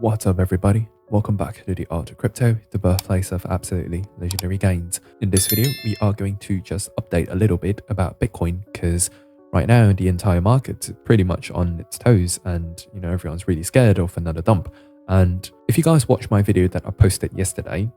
What's up everybody? Welcome back to the Art of Crypto, the birthplace of absolutely legendary gains. In this video, we are going to just update a little bit about Bitcoin because right now the entire market's pretty much on its toes and everyone's really scared of another dump. And if you guys watched my video that I posted yesterday,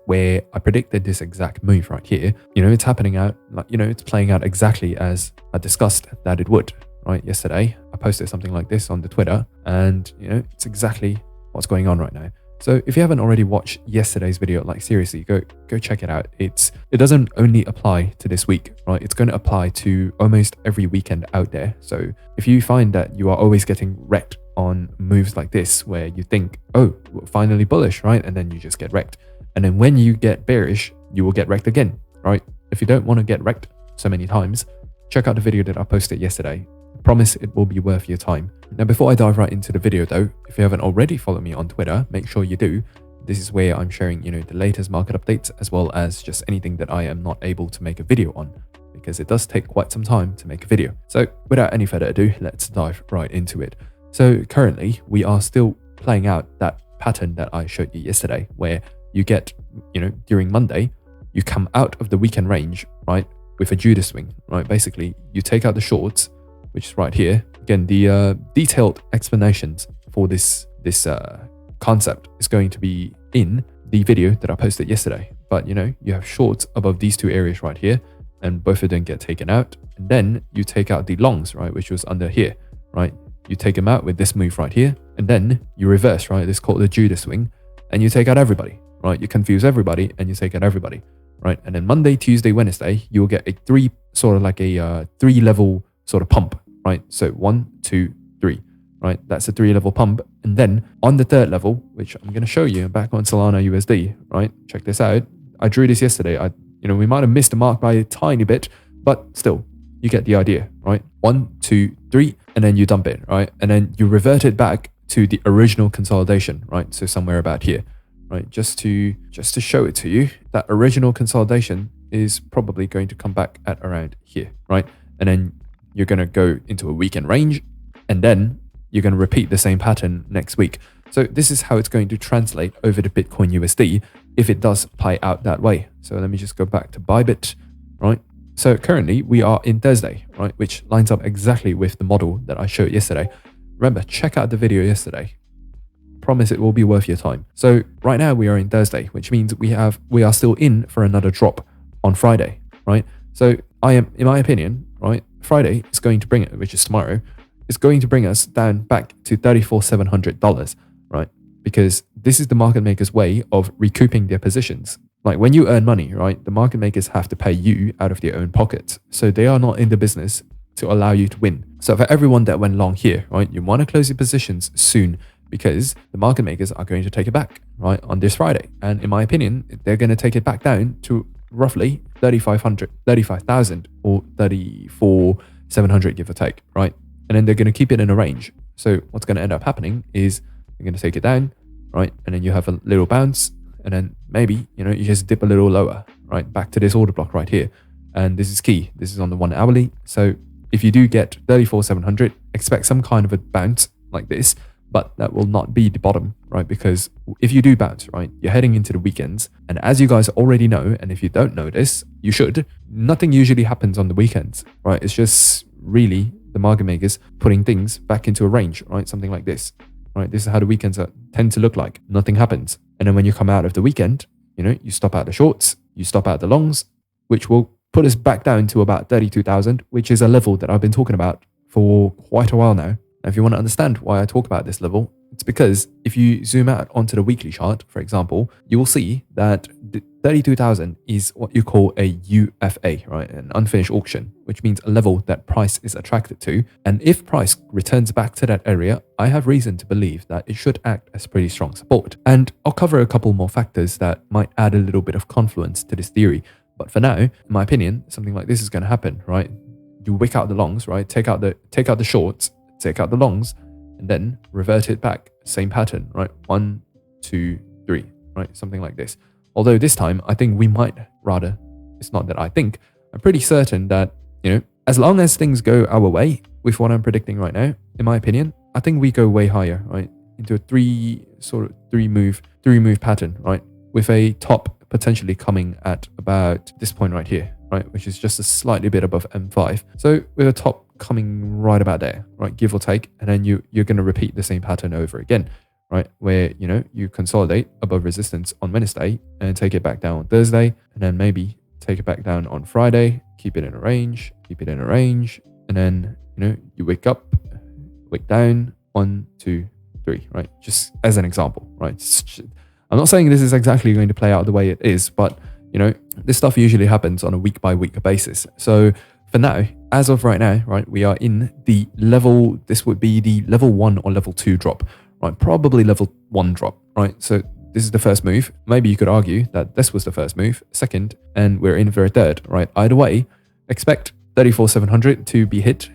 where I predicted this exact move right here, it's happening out, it's playing out exactly as I discussed that it would, right? Yesterday, I posted something like this on the Twitter and, it's exactly what's going on right now. So if you haven't already watched yesterday's video, like seriously, go check it out. It doesn't only apply to this week, right? It's going to apply to almost every weekend out there. So if you find that you are always getting wrecked on moves like this, where you think, oh, we're finally bullish, right? And then you just get wrecked. And then when you get bearish, you will get wrecked again, right? If you don't want to get wrecked so many times, check out the video that I posted yesterday. I promise it will be worth your time. Now, before I dive right into the video though, if you haven't already followed me on Twitter, make sure you do. This is where I'm sharing, the latest market updates, as well as just anything that I am not able to make a video on, because it does take quite some time to make a video. So without any further ado, let's dive right into it. So currently we are still playing out that pattern that I showed you yesterday, where you get, during Monday, you come out of the weekend range, right, with a Judas swing, right? Basically, you take out the shorts, which is right here. Again, the detailed explanations for this concept is going to be in the video that I posted yesterday. But, you have shorts above these two areas right here, and both of them get taken out. And then you take out the longs, right, which was under here, right? You take them out with this move right here, and then you reverse, right? This is called the Judas swing, and you take out everybody, right? You confuse everybody and you take out everybody, right? And then Monday, Tuesday, Wednesday, you'll get a three level sort of pump, right? So 1, 2, 3, right? That's a 3-level pump. And then on the third level, which I'm going to show you back on Solana USD, right? Check this out. I drew this yesterday. We might have missed the mark by a tiny bit, but still, you get the idea, right? 1, 2, 3, and then you dump it, right? And then you revert it back to the original consolidation, right? So somewhere about here, right? Just to show it to you, that original consolidation is probably going to come back at around here, right? And then you're going to go into a weekend range, and then you're going to repeat the same pattern next week. So this is how it's going to translate over to Bitcoin USD if it does play out that way. So let me just go back to Bybit, right? So currently we are in Thursday, right? Which lines up exactly with the model that I showed yesterday. Remember, check out the video yesterday. Promise it will be worth your time. So right now we are in Thursday, which means we are still in for another drop on Friday, right? So in my opinion, right, Friday is going to bring it, which is tomorrow, is going to bring us down back to $34,700, right? Because this is the market makers' way of recouping their positions. Like when you earn money, right, the market makers have to pay you out of their own pockets. So they are not in the business to allow you to win. So for everyone that went long here, right, you want to close your positions soon, because the market makers are going to take it back, right, on this Friday. And in my opinion, they're going to take it back down to roughly 35,000 or 34,700, give or take, right? And then they're going to keep it in a range. So what's going to end up happening is they're going to take it down, right? And then you have a little bounce, and then maybe, you just dip a little lower, right? Back to this order block right here. And this is key. This is on the 1 hourly. So if you do get 34,700, expect some kind of a bounce like this, but that will not be the bottom, right? Because if you do bounce, right, you're heading into the weekends. And as you guys already know, and if you don't know this, you should, nothing usually happens on the weekends, right? It's just really the market makers putting things back into a range, right? Something like this, right? This is how the weekends tend to look like. Nothing happens. And then when you come out of the weekend, you stop out the shorts, you stop out the longs, which will put us back down to about 32,000, which is a level that I've been talking about for quite a while now. Now, if you want to understand why I talk about this level, it's because if you zoom out onto the weekly chart, for example, you will see that 32,000 is what you call a UFA, right? An unfinished auction, which means a level that price is attracted to. And if price returns back to that area, I have reason to believe that it should act as pretty strong support. And I'll cover a couple more factors that might add a little bit of confluence to this theory. But for now, in my opinion, something like this is going to happen, right? You wick out the longs, right? Take out the shorts, take out the longs, and then revert it back. Same pattern, right? 1, 2, 3, right? Something like this. Although this time, I think we might rather, it's not that I think, I'm pretty certain that, as long as things go our way with what I'm predicting right now, in my opinion, I think we go way higher, right? into a three move pattern, right? With a top potentially coming at about this point right here, right? Which is just a slightly bit above M5. So with a top coming right about there, right? Give or take. And then you're going to repeat the same pattern over again, right? Where, you consolidate above resistance on Wednesday and take it back down on Thursday, and then maybe take it back down on Friday, keep it in a range, and then, you wake down, 1, 2, 3, right? Just as an example, right? I'm not saying this is exactly going to play out the way it is, but, this stuff usually happens on a week by week basis. So for now, as of right now, right, we are in the level, this would be the level 1 or level 2 drop, right? Probably level 1 drop, right? So this is the first move. Maybe you could argue that this was the first move, second, and we're in for a third, right? Either way, expect 34,700 to be hit,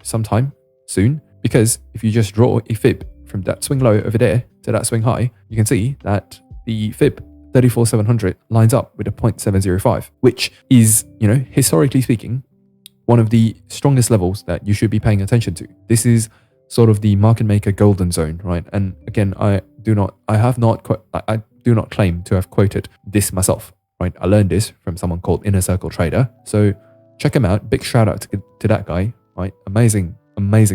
sometime soon, because if you just draw a fib from that swing low over there to that swing high, you can see that the fib 34,700 lines up with a 0.705, which is, historically speaking, one of the strongest levels that you should be paying attention to. This is sort of the market maker golden zone, right? And again, I do not claim to have quoted this myself, right? I learned this from someone called Inner Circle Trader. So check him out. Big shout out to that guy, right? Amazing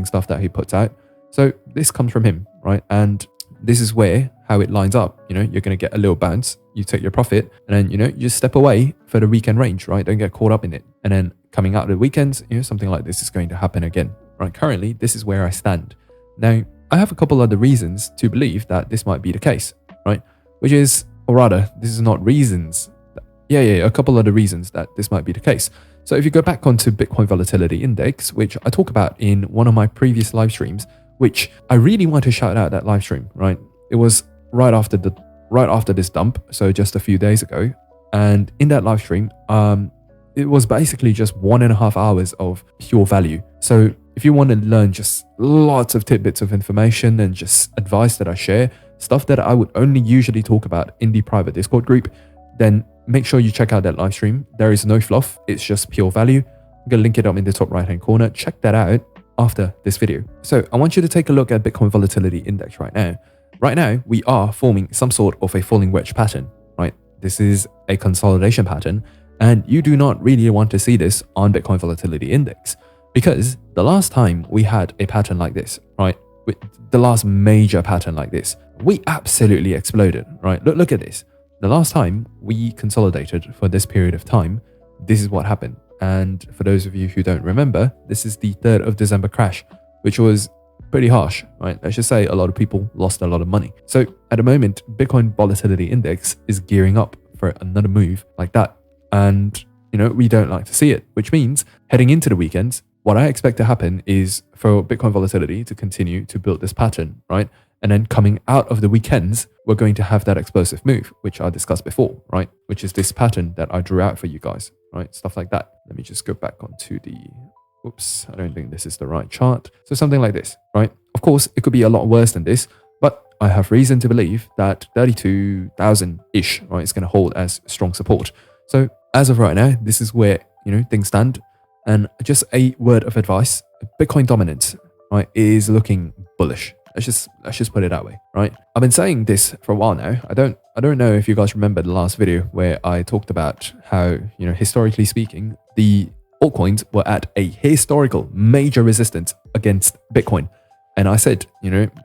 stuff that he puts out. So this comes from him, right? And this is how it lines up. You're going to get a little bounce, you take your profit, and then, you just step away for the weekend range, right? Don't get caught up in it. And then coming out of the weekends, something like this is going to happen again, right? Currently, this is where I stand. Now, I have a couple other reasons to believe that this might be the case, right? Which is, or rather, this is not reasons. A couple other reasons that this might be the case. So if you go back onto Bitcoin Volatility Index, which I talk about in one of my previous live streams, which I really want to shout out that live stream, right? It was right after this dump, so just a few days ago. And in that live stream, it was basically just 1.5 hours of pure value. So if you want to learn just lots of tidbits of information and just advice that I share, stuff that I would only usually talk about in the private Discord group, then make sure you check out that live stream. There is no fluff. It's just pure value. I'm going to link it up in the top right hand corner. Check that out after this video. So I want you to take a look at Bitcoin Volatility Index right now. Right now, we are forming some sort of a falling wedge pattern, right? This is a consolidation pattern, and you do not really want to see this on Bitcoin Volatility Index, because the last time we had a pattern like this, right? The last major pattern like this, we absolutely exploded, right? Look at this. The last time we consolidated for this period of time, this is what happened. And for those of you who don't remember, this is the 3rd of December crash, which was pretty harsh, right? Let's just say a lot of people lost a lot of money. So at the moment, Bitcoin Volatility Index is gearing up for another move like that. And, we don't like to see it, which means heading into the weekends, what I expect to happen is for Bitcoin Volatility to continue to build this pattern, right? And then coming out of the weekends, we're going to have that explosive move, which I discussed before, right? Which is this pattern that I drew out for you guys, right? Stuff like that. Let me just go back onto the, oops, I don't think this is the right chart. So something like this, right? Of course, it could be a lot worse than this, but I have reason to believe that 32,000-ish, right, is going to hold as strong support. So as of right now, this is where, things stand. And just a word of advice, Bitcoin dominance, right, is looking bullish. Let's just put it that way, right? I've been saying this for a while now. I don't know if you guys remember the last video where I talked about how, historically speaking, the altcoins were at a historical major resistance against Bitcoin. And I said,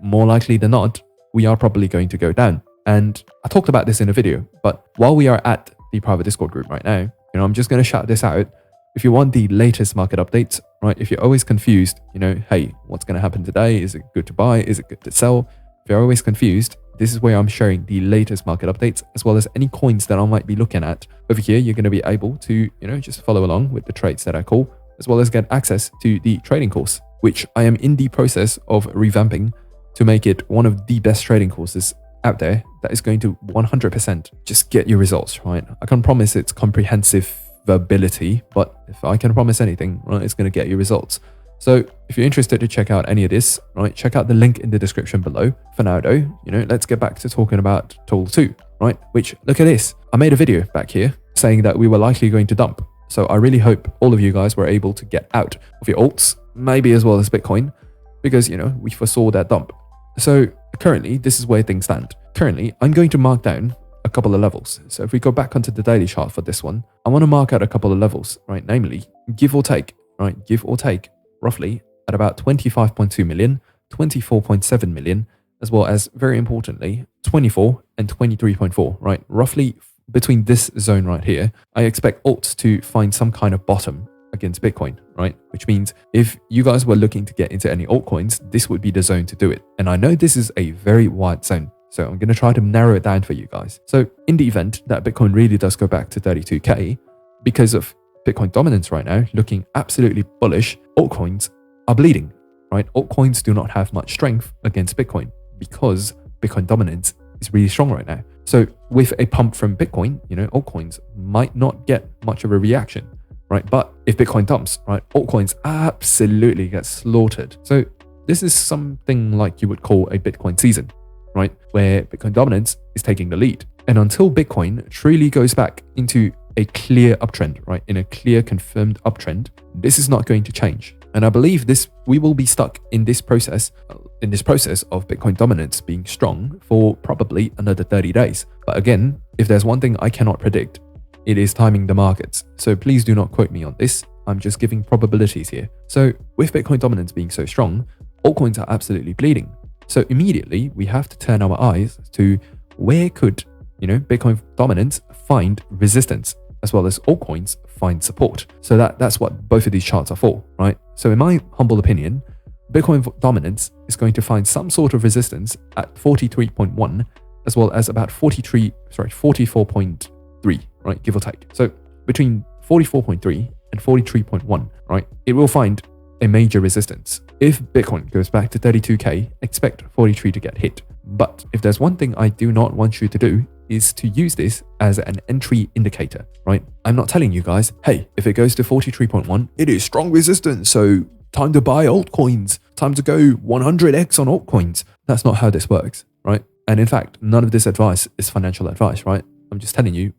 more likely than not, we are probably going to go down. And I talked about this in a video, but while we are at the private Discord group right now, I'm just going to shout this out. If you want the latest market updates, right? If you're always confused, hey, what's going to happen today? Is it good to buy? Is it good to sell? If you're always confused, this is where I'm sharing the latest market updates, as well as any coins that I might be looking at. Over here, you're going to be able to, just follow along with the trades that I call, as well as get access to the trading course, which I am in the process of revamping to make it one of the best trading courses out there that is going to 100% just get you results, right? I can't promise it's comprehensive ability, but if I can promise anything, right, it's going to get you results. So if you're interested to check out any of this, right, check out the link in the description below. For now though, let's get back to talking about Tool 2, right? Which, look at this. I made a video back here saying that we were likely going to dump. So I really hope all of you guys were able to get out of your alts, maybe as well as Bitcoin, because, we foresaw that dump. So currently, this is where things stand. Currently, I'm going to mark down a couple of levels. So if we go back onto the daily chart for this one, I want to mark out a couple of levels, right? Namely, give or take, roughly at about 25.2 million, 24.7 million, as well as, very importantly, 24 and 23.4, right? Roughly between this zone right here, I expect alts to find some kind of bottom against Bitcoin, right? Which means if you guys were looking to get into any altcoins, this would be the zone to do it. And I know this is a very wide zone, so I'm going to try to narrow it down for you guys. So in the event that Bitcoin really does go back to 32K, because of Bitcoin dominance right now, looking absolutely bullish, altcoins are bleeding, right? Altcoins do not have much strength against Bitcoin because Bitcoin dominance is really strong right now. So with a pump from Bitcoin, altcoins might not get much of a reaction, right? But if Bitcoin dumps, right, altcoins absolutely get slaughtered. So this is something like you would call a Bitcoin season, right? Where Bitcoin dominance is taking the lead. And until Bitcoin truly goes back into a clear uptrend, right? In a clear confirmed uptrend, this is not going to change. And I believe we will be stuck in this process of Bitcoin dominance being strong for probably another 30 days. But again, if there's one thing I cannot predict, it is timing the markets. So please do not quote me on this. I'm just giving probabilities here. So with Bitcoin dominance being so strong, altcoins are absolutely bleeding. So immediately we have to turn our eyes to where could, Bitcoin dominance find resistance, as well as altcoins find support. So that's what both of these charts are for, right? So in my humble opinion, Bitcoin dominance is going to find some sort of resistance at 43.1, as well as about 44.3, right? Give or take. So between 44.3 and 43.1, right? It will find a major resistance. If Bitcoin goes back to 32K, expect 43 to get hit. But if there's one thing I do not want you to do, is to use this as an entry indicator, right? I'm not telling you guys, hey, if it goes to 43.1, it is strong resistance, so time to buy altcoins, time to go 100x on altcoins. That's not how this works, right? And in fact, none of this advice is financial advice, right? I'm just telling you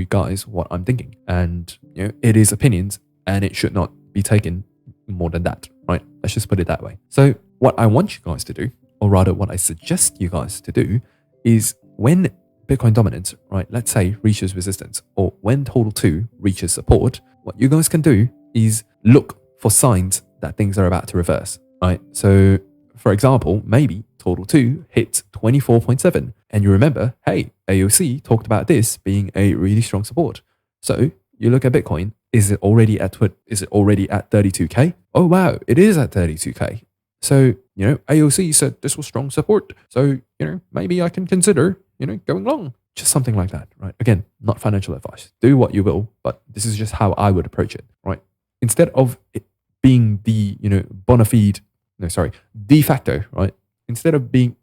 guys what I'm thinking. And it is opinions, and it should not be taken more than that, right? Let's just put it that way. So what I want you guys to do, or rather what I suggest you guys to do, is when Bitcoin dominance, right, let's say reaches resistance, or when total 2 reaches support, what you guys can do is look for signs that things are about to reverse, right? So for example, maybe total 2 hits 24.7, and you remember, hey, AOC talked about this being a really strong support. So you look at Bitcoin, is it already at 32K? Oh wow, it is at 32K. So, AOC said this was strong support. So, maybe I can consider, going long. Just something like that, right? Again, not financial advice. Do what you will, but this is just how I would approach it, right? Instead of it being the, de facto, right? Instead of being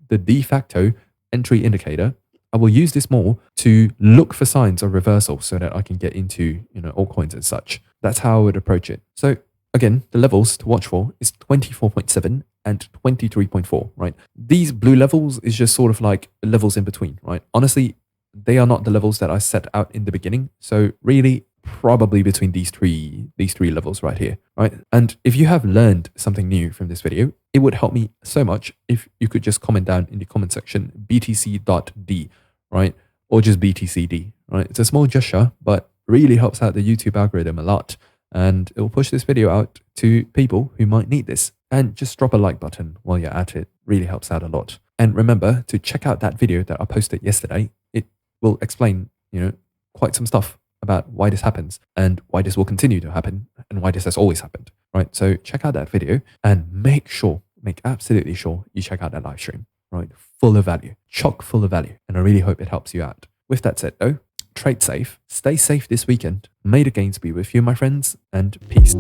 the de facto entry indicator, I will use this more to look for signs of reversal so that I can get into, altcoins and such. That's how I would approach it. So again, the levels to watch for is 24.7 and 23.4, right? These blue levels is just sort of like levels in between, right? Honestly, they are not the levels that I set out in the beginning. So really, probably between these three levels right here, right? And if you have learned something new from this video, it would help me so much if you could just comment down in the comment section btc.d, right? Or just btcd, right? It's a small gesture, but really helps out the YouTube algorithm a lot. And it will push this video out to people who might need this. And just drop a like button while you're at it. Really helps out a lot. And remember to check out that video that I posted yesterday. It will explain, quite some stuff about why this happens and why this will continue to happen and why this has always happened, right? So check out that video and make absolutely sure you check out that live stream, right? Full of value, chock full of value. And I really hope it helps you out. With that said though, trade safe, stay safe this weekend. May the gains be with you, my friends, and peace.